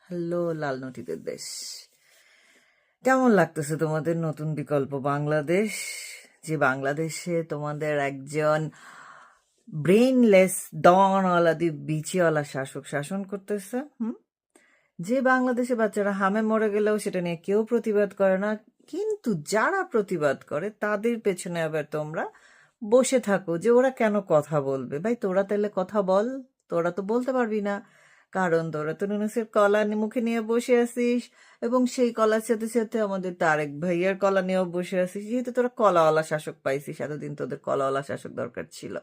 Hello লাল নটিদের দেশ, কেমন লাগতেছে তোমাদের নতুন বিকল্প বাংলাদেশ? যে বাংলাদেশে তোমাদের একজন ব্রেনলেস দনওয়ালা বিচিওয়ালা শাসক শাসন করতেছে। যে বাংলাদেশে বাচ্চারা হামে মরে গেলেও সেটা নিয়ে কেউ প্রতিবাদ করে না, কিন্তু যারা প্রতিবাদ করে তাদের পেছনে আবার তোমরা বসে থাকো যে ওরা কেন কথা বলবে। ভাই তোরা তাহলে কথা বল, তোরা তো বলতে পারবি না, কারণ তোরা তো নুনুসের কলা মুখে নিয়ে বসে আছিস, এবং সেই কলার সাথে সাথে আমাদের তারেক ভাইয়ার কলা নিয়েও বসে আছিস। যেহেতু তোরা কলাওয়ালা শাসক পাইছিস, এতদিন তোদের কলাওয়ালা শাসক দরকার ছিল।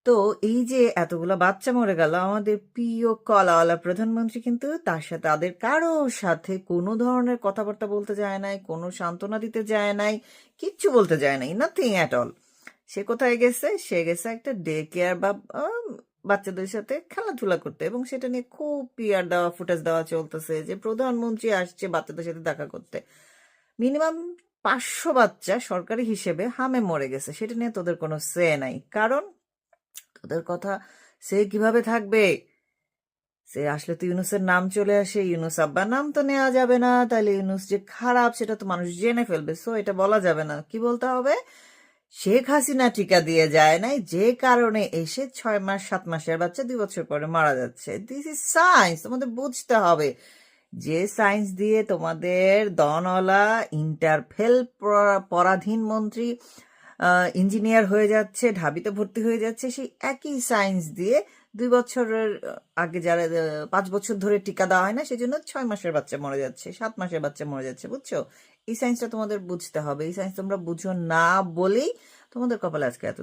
তো এই যে এতগুলা বাচ্চা মরে গেল, আমাদের প্রিয় কলাওয়ালা প্রধানমন্ত্রী কিন্তু তার সাথে তাদের কারো সাথে কোনো ধরনের কথাবার্তা বলতে যায় নাই, কোনো সান্ত্বনা দিতে যায় নাই, কিচ্ছু বলতে যায় নাই, নাথিং অ্যাট অল। সে কোথায় গেছে? সে গেছে একটা ডে কেয়ার বা বাচ্চাদের সাথে খেলাধুলা করতে, এবং সেটা নিয়ে খুব পিয়ার দেওয়া ফুটেজ দেওয়া চলতেছে যে প্রধানমন্ত্রী আসছে বাচ্চাদের সাথে দেখা করতে। মিনিমাম 500 বাচ্চা সরকারি হিসেবে হামে মরে গেছে, সেটা নিয়ে তোদের কোনো সে নাই। কারণ তোদের কথা সে কিভাবে থাকবে? সে আসলে তো ইউনুসের নাম চলে আসে, ইউনুস আব্বার নাম তো নেওয়া যাবে না, তাহলে ইউনুস যে খারাপ সেটা তো মানুষ জেনে ফেলবে, সো এটা বলা যাবে না। কি বলতে হবে? শেখ হাসিনা টিকা দিয়ে যায় নাই, যে কারণে এসে 6 মাস 7 মাসের বাচ্চা 2 বছর পরে মারা যাচ্ছে। দিস ইজ সায়েন্স, তোমাদের বুঝতে হবে। যে সায়েন্স দিয়ে তোমাদের দনওয়ালা ইন্টারফেল পরাধীন মন্ত্রী ইঞ্জিনিয়ার হয়ে যাচ্ছে, ঢাবিতে ভর্তি হয়ে যাচ্ছে, সেই একই সায়েন্স দিয়ে 2 বছরের আগে যারা 5 বছর ধরে টিকা দেওয়া হয় না, সেই জন্য 6 মাসের বাচ্চা মরে যাচ্ছে, 7 মাসের বাচ্চা মরে যাচ্ছে। বুঝছো? এই সায়েন্সটা তোমাদের বুঝতে হবে। এই সায়েন্স তোমরা বুঝো না বলেই তোমাদের কপালে আজকে এত